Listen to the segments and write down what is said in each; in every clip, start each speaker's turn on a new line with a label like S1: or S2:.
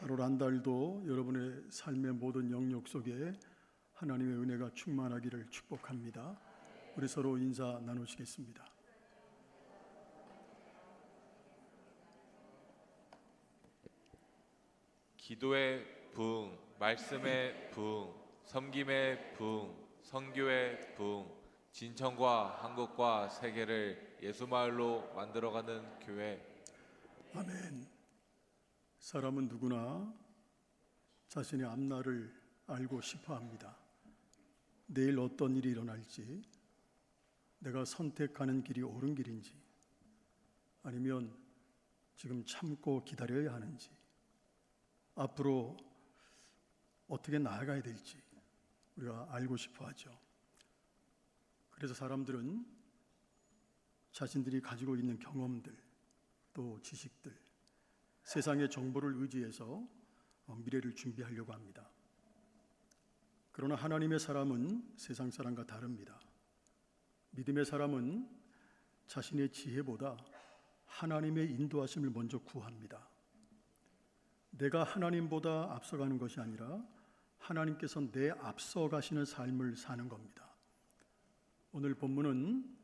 S1: 8월 한 달도 여러분의 삶의 모든 영역 속에 하나님의 은혜가 충만하기를 축복합니다. 우리 서로 인사 나누시겠습니다.
S2: 기도의 부흥, 말씀의 부흥, 섬김의 부흥, 선교의 부흥, 진천과 한국과 세계를 예수마을로 만들어가는 교회.
S1: 아멘. 사람은 누구나 자신의 앞날을 알고 싶어 합니다. 내일 어떤 일이 일어날지, 내가 선택하는 길이 옳은 길인지, 아니면 지금 참고 기다려야 하는지, 앞으로 어떻게 나아가야 될지 우리가 알고 싶어 하죠. 그래서 사람들은 자신들이 가지고 있는 경험들, 또 지식들, 세상의 정보를 의지해서 미래를 준비하려고 합니다. 그러나 하나님의 사람은 세상 사람과 다릅니다. 믿음의 사람은 자신의 지혜보다 하나님의 인도하심을 먼저 구합니다. 내가 하나님보다 앞서가는 것이 아니라 하나님께서 내 앞서가시는 삶을 사는 겁니다. 오늘 본문은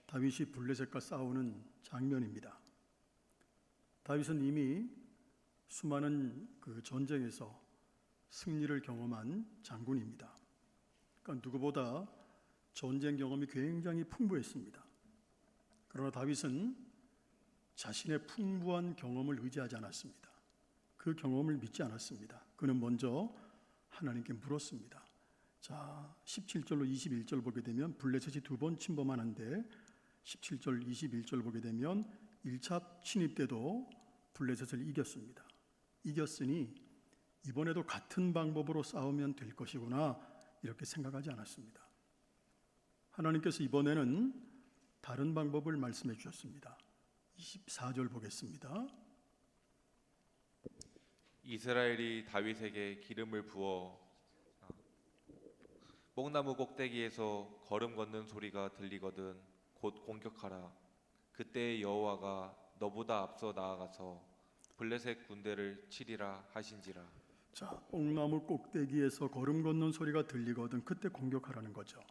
S1: 다윗이 블레셋과 싸우는 장면입니다. 다윗은 이미 수많은 그 전쟁에서 승리를 경험한 장군입니다. 그러니까 누구보다 전쟁 경험이 굉장히 풍부했습니다. 그러나 다윗은 자신의 풍부한 경험을 의지하지 않았습니다. 그 경험을 믿지 않았습니다. 그는 먼저 하나님께 물었습니다. 자, 17절로 21절 보게 되면 블레셋이 두 번 침범하는데 17절, 21절 보게 되면 1차 침입 때도 블레셋을 이겼습니다. 이겼으니 이번에도 같은 방법으로 싸우면 될 것이구나 이렇게 생각하지 않았습니다. 하나님께서 이번에는 다른 방법을 말씀해 주셨습니다. 24절 보겠습니다.
S2: 이스라엘이 다윗에게 기름을 부어 뽕나무 꼭대기에서 걸음 걷는 소리가 들리거든 곧 공격하라. 그때 여호와가 너보다 앞서 나아가서 블레셋 군대를 치리라 하신지라.
S1: 자, 뽕나무 꼭대기에서 걸음 걷는 소리가 들리거든 그때 공격하라는 거죠.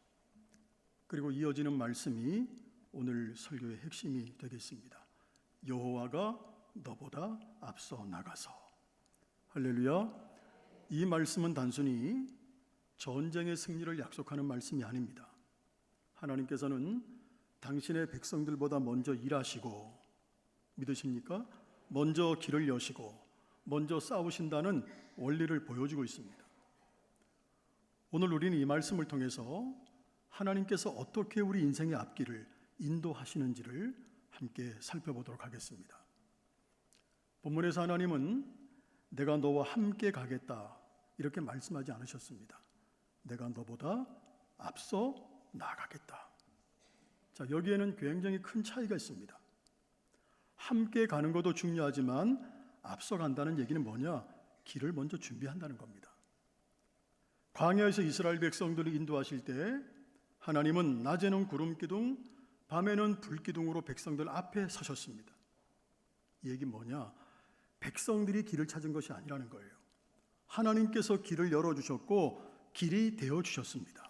S1: 그리고 이어지는 말씀이 오늘 설교의 핵심이 되겠습니다. 여호와가 너보다 앞서 나가서. 할렐루야. 이 말씀은 단순히 전쟁의 승리를 약속하는 말씀이 아닙니다. 하나님께서는 당신의 백성들보다 먼저 일하시고, 믿으십니까? 먼저 길을 여시고 먼저 싸우신다는 원리를 보여주고 있습니다. 오늘 우리는 이 말씀을 통해서 하나님께서 어떻게 우리 인생의 앞길을 인도하시는지를 함께 살펴보도록 하겠습니다. 본문에서 하나님은 내가 너와 함께 가겠다 이렇게 말씀하지 않으셨습니다. 내가 너보다 앞서 나가겠다. 자, 여기에는 굉장히 큰 차이가 있습니다. 함께 가는 것도 중요하지만 앞서 간다는 얘기는 뭐냐? 길을 먼저 준비한다는 겁니다. 광야에서 이스라엘 백성들을 인도하실 때 하나님은 낮에는 구름 기둥, 밤에는 불 기둥으로 백성들 앞에 서셨습니다. 이 얘기 뭐냐? 백성들이 길을 찾은 것이 아니라는 거예요. 하나님께서 길을 열어주셨고 길이 되어주셨습니다.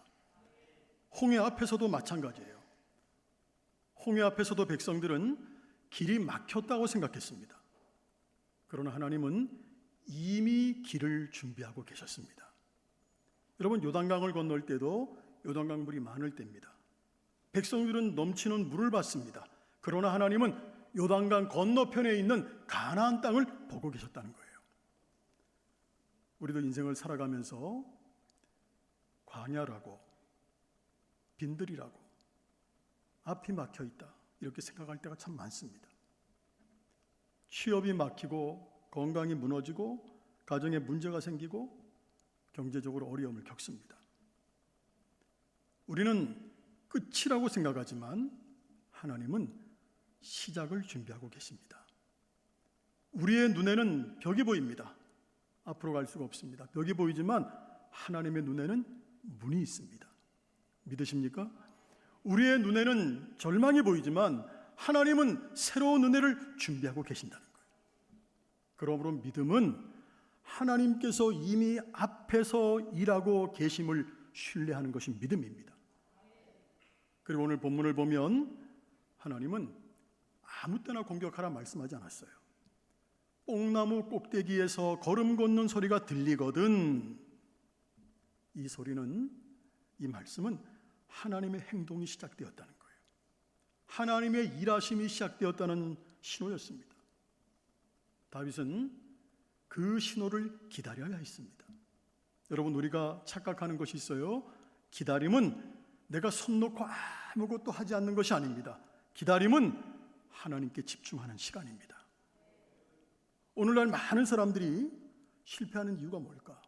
S1: 홍해 앞에서도 마찬가지예요. 홍해 앞에서도 백성들은 길이 막혔다고 생각했습니다. 그러나 하나님은 이미 길을 준비하고 계셨습니다. 여러분, 요단강을 건널 때도 요단강 물이 많을 때입니다. 백성들은 넘치는 물을 봤습니다. 그러나 하나님은 요단강 건너편에 있는 가나안 땅을 보고 계셨다는 거예요. 우리도 인생을 살아가면서 광야라고, 빈들이라고, 앞이 막혀 있다 이렇게 생각할 때가 참 많습니다. 취업이 막히고 건강이 무너지고 가정에 문제가 생기고 경제적으로 어려움을 겪습니다. 우리는 끝이라고 생각하지만 하나님은 시작을 준비하고 계십니다. 우리의 눈에는 벽이 보입니다. 앞으로 갈 수가 없습니다. 벽이 보이지만 하나님의 눈에는 문이 있습니다. 믿으십니까? 우리의 눈에는 절망이 보이지만 하나님은 새로운 은혜를 준비하고 계신다는 거예요. 그러므로 믿음은 하나님께서 이미 앞에서 일하고 계심을 신뢰하는 것이 믿음입니다. 그리고 오늘 본문을 보면 하나님은 아무 때나 공격하라 말씀하지 않았어요. 뽕나무 꼭대기에서 걸음 걷는 소리가 들리거든, 이 소리는, 이 말씀은 하나님의 행동이 시작되었다는 거예요. 하나님의 일하심이 시작되었다는 신호였습니다. 다윗은 그 신호를 기다려야 했습니다. 여러분, 우리가 착각하는 것이 있어요. 기다림은 내가 손 놓고 아무것도 하지 않는 것이 아닙니다. 기다림은 하나님께 집중하는 시간입니다. 오늘날 많은 사람들이 실패하는 이유가 뭘까?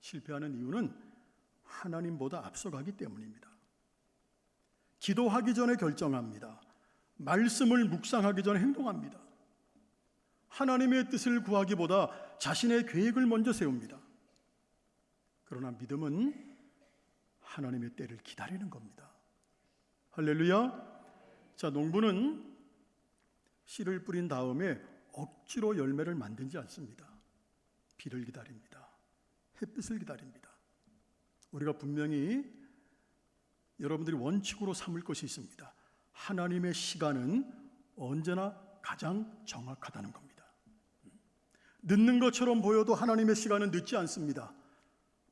S1: 실패하는 이유는 하나님보다 앞서가기 때문입니다. 기도하기 전에 결정합니다. 말씀을 묵상하기 전에 행동합니다. 하나님의 뜻을 구하기보다 자신의 계획을 먼저 세웁니다. 그러나 믿음은 하나님의 때를 기다리는 겁니다. 할렐루야. 자, 농부는 씨를 뿌린 다음에 억지로 열매를 만들지 않습니다. 비를 기다립니다. 햇빛을 기다립니다. 우리가 분명히 여러분들이 원칙으로 삼을 것이 있습니다. 하나님의 시간은 언제나 가장 정확하다는 겁니다. 늦는 것처럼 보여도 하나님의 시간은 늦지 않습니다.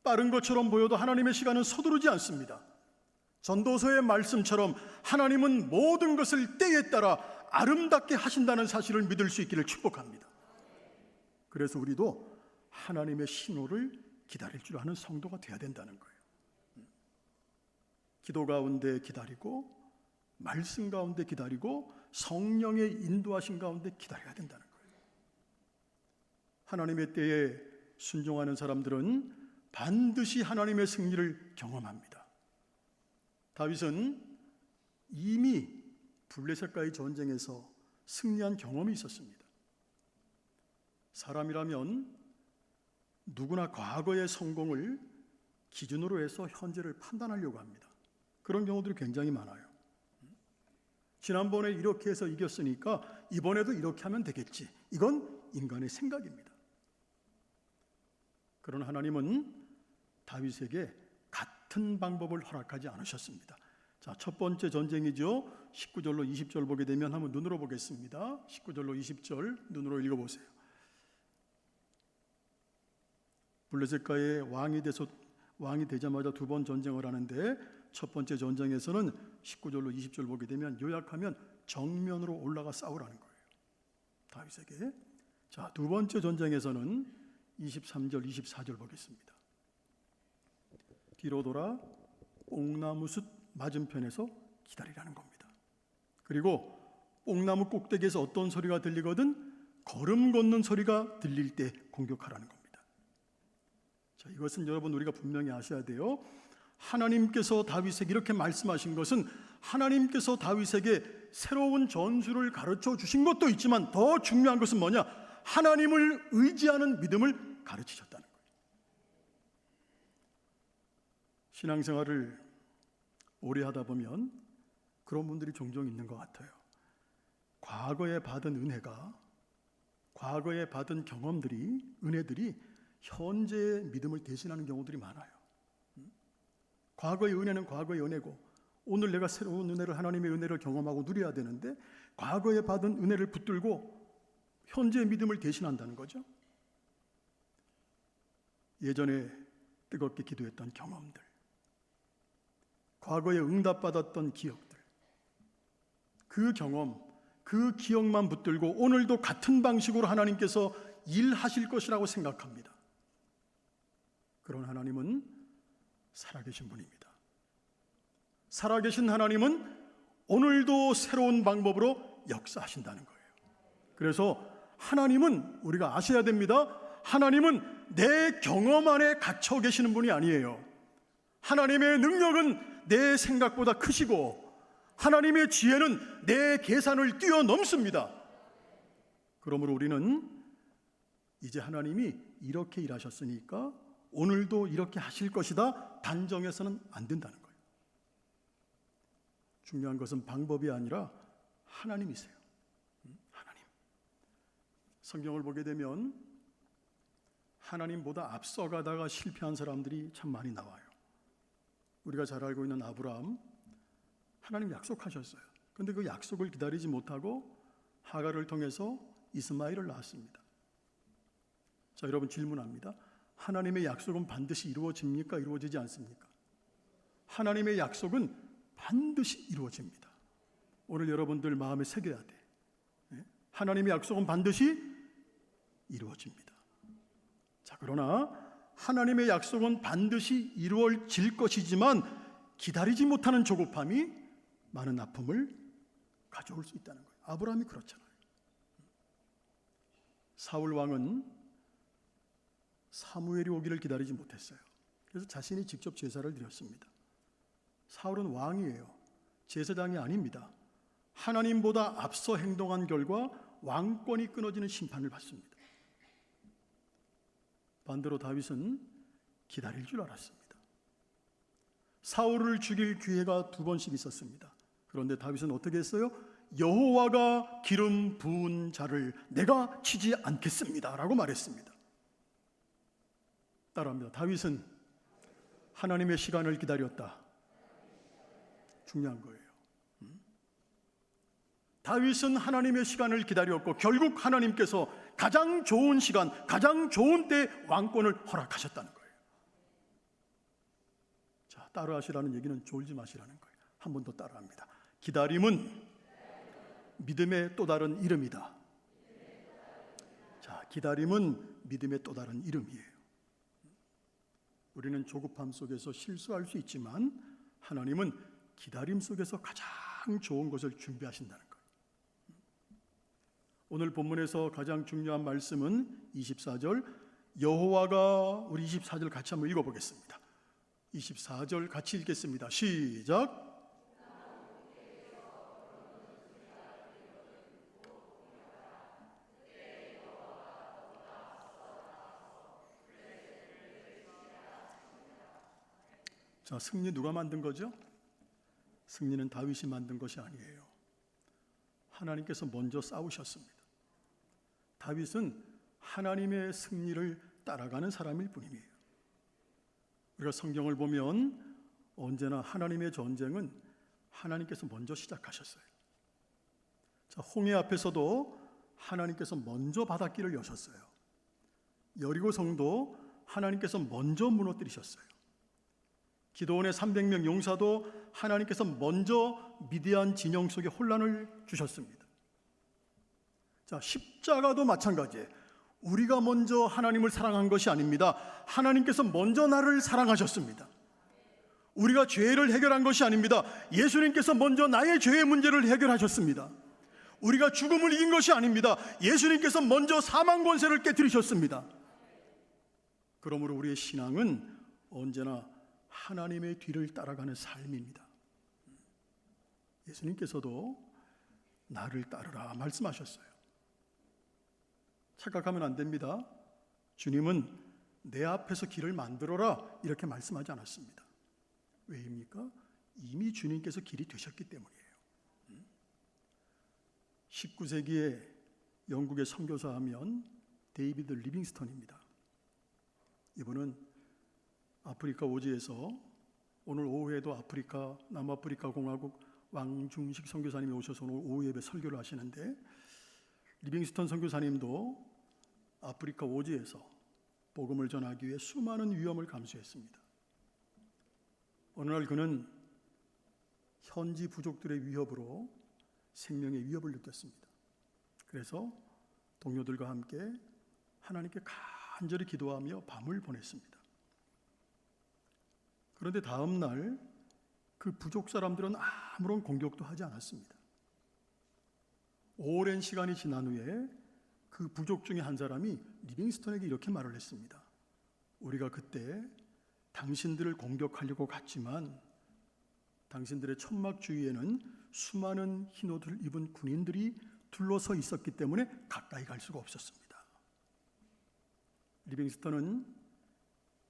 S1: 빠른 것처럼 보여도 하나님의 시간은 서두르지 않습니다. 전도서의 말씀처럼 하나님은 모든 것을 때에 따라 아름답게 하신다는 사실을 믿을 수 있기를 축복합니다. 그래서 우리도 하나님의 신호를 기다릴 줄 아는 성도가 되어야 된다는 거예요. 기도 가운데 기다리고, 말씀 가운데 기다리고, 성령의 인도하신 가운데 기다려야 된다는 거예요. 하나님의 때에 순종하는 사람들은 반드시 하나님의 승리를 경험합니다. 다윗은 이미 블레셋과의 전쟁에서 승리한 경험이 있었습니다. 사람이라면 누구나 과거의 성공을 기준으로 해서 현재를 판단하려고 합니다. 그런 경우들이 굉장히 많아요. 지난번에 이렇게 해서 이겼으니까 이번에도 이렇게 하면 되겠지. 이건 인간의 생각입니다. 그러나 하나님은 다윗에게 같은 방법을 허락하지 않으셨습니다. 자, 첫 번째 전쟁이죠. 19절로 20절 보게 되면 한번 눈으로 보겠습니다. 19절로 20절 눈으로 읽어보세요. 블레셋과의 왕이 되자마자 두 번 전쟁을 하는데, 첫 번째 전쟁에서는 19절로 20절 보게 되면 요약하면 정면으로 올라가 싸우라는 거예요, 다윗에게. 자, 두 번째 전쟁에서는 23절 24절 보겠습니다. 뒤로 돌아 뽕나무 숲 맞은편에서 기다리라는 겁니다. 그리고 뽕나무 꼭대기에서 어떤 소리가 들리거든 걸음 걷는 소리가 들릴 때 공격하라는 겁니다. 자, 이것은 여러분 우리가 분명히 아셔야 돼요. 하나님께서 다윗에게 이렇게 말씀하신 것은 하나님께서 다윗에게 새로운 전술을 가르쳐 주신 것도 있지만 더 중요한 것은 뭐냐? 하나님을 의지하는 믿음을 가르치셨다는 거예요. 신앙생활을 오래 하다 보면 그런 분들이 종종 있는 것 같아요. 과거에 받은 은혜가, 과거에 받은 경험들이, 은혜들이 현재의 믿음을 대신하는 경우들이 많아요. 과거의 은혜는 과거의 은혜고, 오늘 내가 새로운 은혜를, 하나님의 은혜를 경험하고 누려야 되는데 과거에 받은 은혜를 붙들고 현재의 믿음을 대신한다는 거죠. 예전에 뜨겁게 기도했던 경험들, 과거에 응답받았던 기억들, 그 경험, 그 기억만 붙들고 오늘도 같은 방식으로 하나님께서 일하실 것이라고 생각합니다. 그런 하나님은 살아계신 분입니다. 살아계신 하나님은 오늘도 새로운 방법으로 역사하신다는 거예요. 그래서 하나님은, 우리가 아셔야 됩니다. 하나님은 내 경험 안에 갇혀 계시는 분이 아니에요. 하나님의 능력은 내 생각보다 크시고 하나님의 지혜는 내 계산을 뛰어넘습니다. 그러므로 우리는 이제 하나님이 이렇게 일하셨으니까 오늘도 이렇게 하실 것이다 단정해서는 안 된다는 거예요. 중요한 것은 방법이 아니라 하나님이세요. 하나님. 성경을 보게 되면 하나님보다 앞서가다가 실패한 사람들이 참 많이 나와요. 우리가 잘 알고 있는 아브라함, 하나님 약속하셨어요. 그런데 그 약속을 기다리지 못하고 하갈을 통해서 이스마엘을 낳았습니다. 자, 여러분 질문합니다. 하나님의 약속은 반드시 이루어집니까? 이루어지지 않습니까? 하나님의 약속은 반드시 이루어집니다. 오늘 여러분들 마음에 새겨야 돼. 하나님의 약속은 반드시 이루어집니다. 자, 그러나 하나님의 약속은 반드시 이루어질 것이지만 기다리지 못하는 조급함이 많은 아픔을 가져올 수 있다는 거예요. 아브라함이 그렇잖아요. 사울 왕은 사무엘이 오기를 기다리지 못했어요. 그래서 자신이 직접 제사를 드렸습니다. 사울은 왕이에요. 제사장이 아닙니다. 하나님보다 앞서 행동한 결과 왕권이 끊어지는 심판을 받습니다. 반대로 다윗은 기다릴 줄 알았습니다. 사울을 죽일 기회가 2번씩 있었습니다. 그런데 다윗은 어떻게 했어요? 여호와가 기름 부은 자를 내가 치지 않겠습니다 라고 말했습니다. 따라합니다. 다윗은 하나님의 시간을 기다렸다. 중요한 거예요. 다윗은 하나님의 시간을 기다렸고 결국 하나님께서 가장 좋은 시간, 가장 좋은 때 왕권을 허락하셨다는 거예요. 자, 따라하시라는 얘기는 졸지 마시라는 거예요. 한 번 더 따라합니다. 기다림은 믿음의 또 다른 이름이다. 자, 기다림은 믿음의 또 다른 이름이에요. 우리는 조급함 속에서 실수할 수 있지만 하나님은 기다림 속에서 가장 좋은 것을 준비하신다는 거예요. 오늘 본문에서 가장 중요한 말씀은 24절, 여호와가, 우리 24절 같이 한번 읽어보겠습니다. 24절 같이 읽겠습니다. 시작. 자, 승리 누가 만든 거죠? 승리는 다윗이 만든 것이 아니에요. 하나님께서 먼저 싸우셨습니다. 다윗은 하나님의 승리를 따라가는 사람일 뿐이에요. 우리가 성경을 보면 언제나 하나님의 전쟁은 하나님께서 먼저 시작하셨어요. 자, 홍해 앞에서도 하나님께서 먼저 바닷길을 여셨어요. 여리고 성도 하나님께서 먼저 무너뜨리셨어요. 기도원의 300명 용사도 하나님께서 먼저 미디안 진영 속에 혼란을 주셨습니다. 자, 십자가도 마찬가지예요. 우리가 먼저 하나님을 사랑한 것이 아닙니다. 하나님께서 먼저 나를 사랑하셨습니다. 우리가 죄를 해결한 것이 아닙니다. 예수님께서 먼저 나의 죄의 문제를 해결하셨습니다. 우리가 죽음을 이긴 것이 아닙니다. 예수님께서 먼저 사망 권세를 깨뜨리셨습니다. 그러므로 우리의 신앙은 언제나 하나님의 뒤를 따라가는 삶입니다. 예수님께서도 나를 따르라 말씀하셨어요. 착각하면 안 됩니다. 주님은 내 앞에서 길을 만들어라 이렇게 말씀하지 않았습니다. 왜입니까? 이미 주님께서 길이 되셨기 때문이에요. 19세기에 영국의 선교사 하면 데이비드 리빙스턴입니다. 이분은 아프리카 오지에서 오늘 오후에도 아프리카 남아프리카 공화국 왕중식 선교사님이 오셔서 오늘 오후 예배 설교를 하시는데, 리빙스턴 선교사님도 아프리카 오지에서 복음을 전하기 위해 수많은 위험을 감수했습니다. 어느 날 그는 현지 부족들의 위협으로 생명의 위협을 느꼈습니다. 그래서 동료들과 함께 하나님께 간절히 기도하며 밤을 보냈습니다. 그런데 다음 날 그 부족 사람들은 아무런 공격도 하지 않았습니다. 오랜 시간이 지난 후에 그 부족 중에 한 사람이 리빙스턴에게 이렇게 말을 했습니다. 우리가 그때 당신들을 공격하려고 갔지만 당신들의 천막 주위에는 수많은 흰 옷을 입은 군인들이 둘러서 있었기 때문에 가까이 갈 수가 없었습니다. 리빙스턴은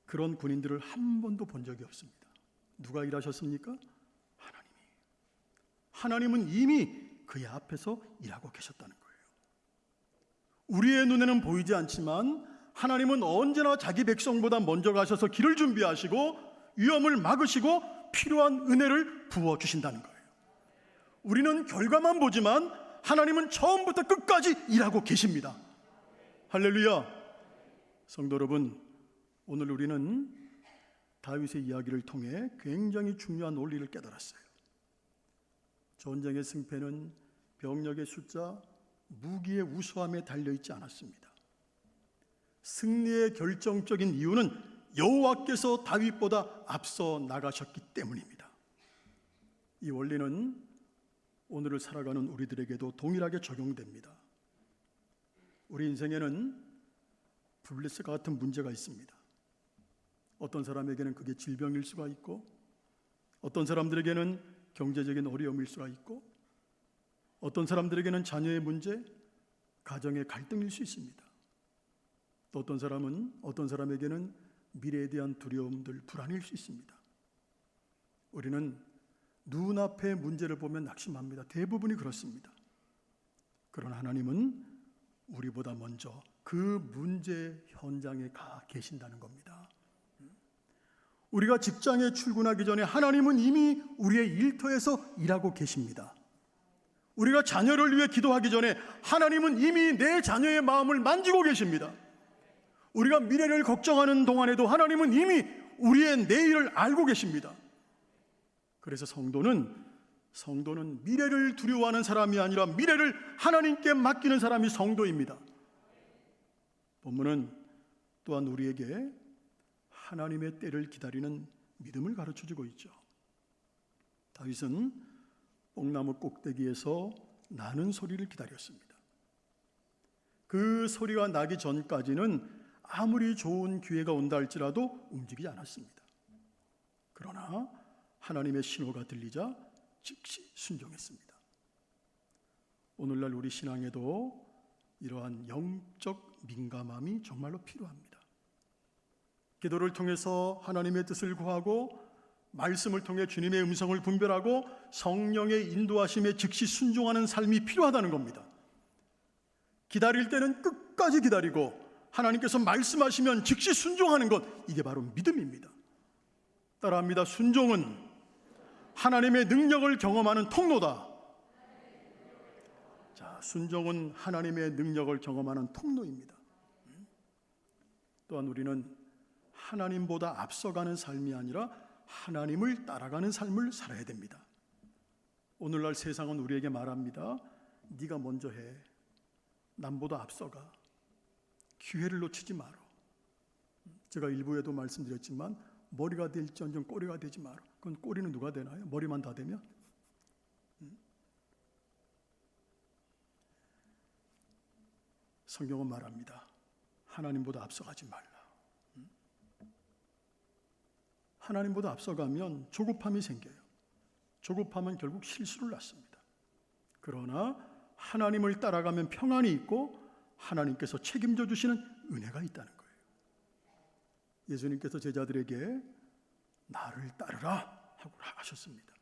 S1: 그런 군인들을 한 번도 본 적이 없습니다. 누가 일하셨습니까? 하나님은 이미 그의 앞에서 일하고 계셨다는 거예요. 우리의 눈에는 보이지 않지만 하나님은 언제나 자기 백성보다 먼저 가셔서 길을 준비하시고 위험을 막으시고 필요한 은혜를 부어주신다는 거예요. 우리는 결과만 보지만 하나님은 처음부터 끝까지 일하고 계십니다. 할렐루야. 성도 여러분, 오늘 우리는 다윗의 이야기를 통해 굉장히 중요한 원리를 깨달았어요. 전쟁의 승패는 병력의 숫자, 무기의 우수함에 달려있지 않았습니다. 승리의 결정적인 이유는 여호와께서 다윗보다 앞서 나가셨기 때문입니다. 이 원리는 오늘을 살아가는 우리들에게도 동일하게 적용됩니다. 우리 인생에는 블레셋과 같은 문제가 있습니다. 어떤 사람에게는 그게 질병일 수가 있고, 어떤 사람들에게는 경제적인 어려움일 수가 있고, 어떤 사람들에게는 자녀의 문제, 가정의 갈등일 수 있습니다. 또 어떤 사람에게는 미래에 대한 두려움들, 불안일 수 있습니다. 우리는 눈앞의 문제를 보면 낙심합니다. 대부분이 그렇습니다. 그러나 하나님은 우리보다 먼저 그 문제 현장에 가 계신다는 겁니다. 우리가 직장에 출근하기 전에 하나님은 이미 우리의 일터에서 일하고 계십니다. 우리가 자녀를 위해 기도하기 전에 하나님은 이미 내 자녀의 마음을 만지고 계십니다. 우리가 미래를 걱정하는 동안에도 하나님은 이미 우리의 내일을 알고 계십니다. 그래서 성도는 미래를 두려워하는 사람이 아니라 미래를 하나님께 맡기는 사람이 성도입니다. 본문은 또한 우리에게 하나님의 때를 기다리는 믿음을 가르쳐주고 있죠. 다윗은 뽕나무 꼭대기에서 나는 소리를 기다렸습니다. 그 소리가 나기 전까지는 아무리 좋은 기회가 온다 할지라도 움직이지 않았습니다. 그러나 하나님의 신호가 들리자 즉시 순종했습니다. 오늘날 우리 신앙에도 이러한 영적 민감함이 정말로 필요합니다. 기도를 통해서 하나님의 뜻을 구하고 말씀을 통해 주님의 음성을 분별하고 성령의 인도하심에 즉시 순종하는 삶이 필요하다는 겁니다. 기다릴 때는 끝까지 기다리고 하나님께서 말씀하시면 즉시 순종하는 것, 이게 바로 믿음입니다. 따라합니다. 순종은 하나님의 능력을 경험하는 통로다. 자, 순종은 하나님의 능력을 경험하는 통로입니다. 또한 우리는 하나님보다 앞서가는 삶이 아니라 하나님을 따라가는 삶을 살아야 됩니다. 오늘날 세상은 우리에게 말합니다. 네가 먼저 해. 남보다 앞서가. 기회를 놓치지 마라. 제가 일부에도 말씀드렸지만 머리가 될지언정 꼬리가 되지 마라. 그건 꼬리는 누가 되나요? 머리만 다 되면? 성경은 말합니다. 하나님보다 앞서가지 말라. 하나님보다 앞서가면 조급함이 생겨요. 조급함은 결국 실수를 낳습니다. 그러나 하나님을 따라가면 평안이 있고 하나님께서 책임져 주시는 은혜가 있다는 거예요. 예수님께서 제자들에게 나를 따르라 하고 하셨습니다.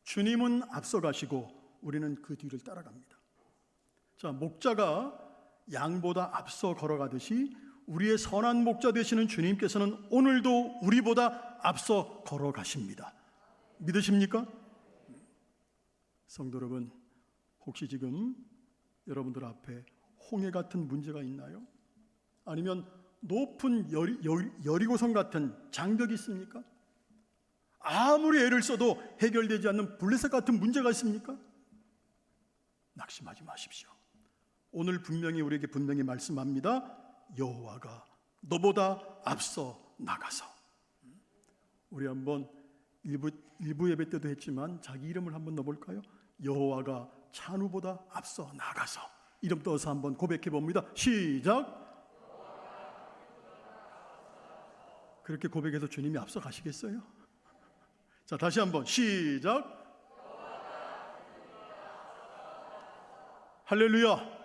S1: 주님은 앞서가시고 우리는 그 뒤를 따라갑니다. 자, 목자가 양보다 앞서 걸어가듯이 우리의 선한 목자 되시는 주님께서는 오늘도 우리보다 앞서 걸어가십니다. 믿으십니까? 성도 여러분, 혹시 지금 여러분들 앞에 홍해 같은 문제가 있나요? 아니면 높은 여리고성 같은 장벽이 있습니까? 아무리 애를 써도 해결되지 않는 블레셋 같은 문제가 있습니까? 낙심하지 마십시오. 오늘 우리에게 분명히 말씀합니다. 여호와가 너보다 앞서 나가서. 우리 한번 일부 예배 때도 했지만 자기 이름을 한번 넣어볼까요? 여호와가 찬우보다 앞서 나가서. 이름 떠서 한번 고백해 봅니다. 시작. 그렇게 고백해서 주님이 앞서 가시겠어요? 자, 다시 한번 시작. 할렐루야.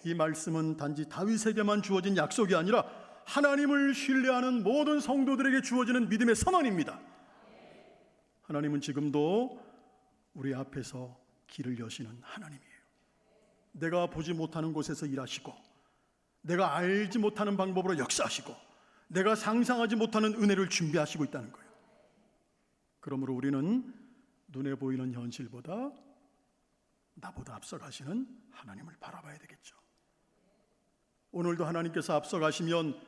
S1: 이 말씀은 단지 다윗에게만 주어진 약속이 아니라 하나님을 신뢰하는 모든 성도들에게 주어지는 믿음의 선언입니다. 하나님은 지금도 우리 앞에서 길을 여시는 하나님이에요. 내가 보지 못하는 곳에서 일하시고 내가 알지 못하는 방법으로 역사하시고 내가 상상하지 못하는 은혜를 준비하시고 있다는 거예요. 그러므로 우리는 눈에 보이는 현실보다 나보다 앞서가시는 하나님을 바라봐야 되겠죠. 오늘도 하나님께서 앞서가시면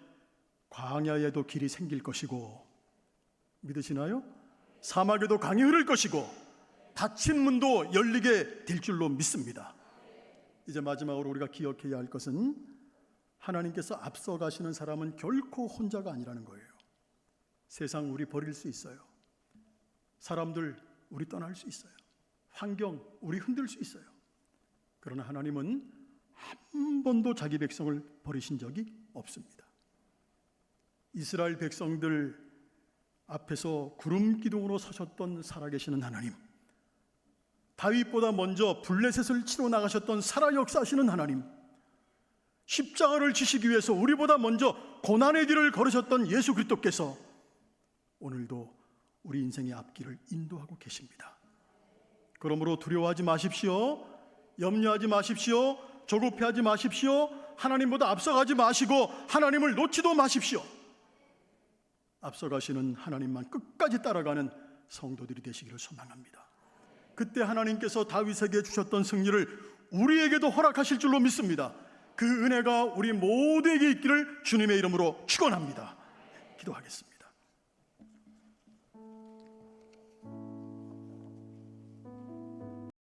S1: 광야에도 길이 생길 것이고, 믿으시나요? 사막에도 강이 흐를 것이고 닫힌 문도 열리게 될 줄로 믿습니다. 이제 마지막으로 우리가 기억해야 할 것은 하나님께서 앞서가시는 사람은 결코 혼자가 아니라는 거예요. 세상 우리 버릴 수 있어요. 사람들 우리 떠날 수 있어요. 환경 우리 흔들 수 있어요. 그러나 하나님은 한 번도 자기 백성을 버리신 적이 없습니다. 이스라엘 백성들 앞에서 구름 기둥으로 서셨던 살아계시는 하나님, 다윗보다 먼저 블레셋을 치러 나가셨던 살아 역사하시는 하나님, 십자가를 지시기 위해서 우리보다 먼저 고난의 길을 걸으셨던 예수 그리스도께서 오늘도 우리 인생의 앞길을 인도하고 계십니다. 그러므로 두려워하지 마십시오. 염려하지 마십시오. 조급해하지 마십시오. 하나님보다 앞서가지 마시고 하나님을 놓지도 마십시오. 앞서가시는 하나님만 끝까지 따라가는 성도들이 되시기를 소망합니다. 그때 하나님께서 다윗에게 주셨던 승리를 우리에게도 허락하실 줄로 믿습니다. 그 은혜가 우리 모두에게 있기를 주님의 이름으로 축원합니다. 기도하겠습니다.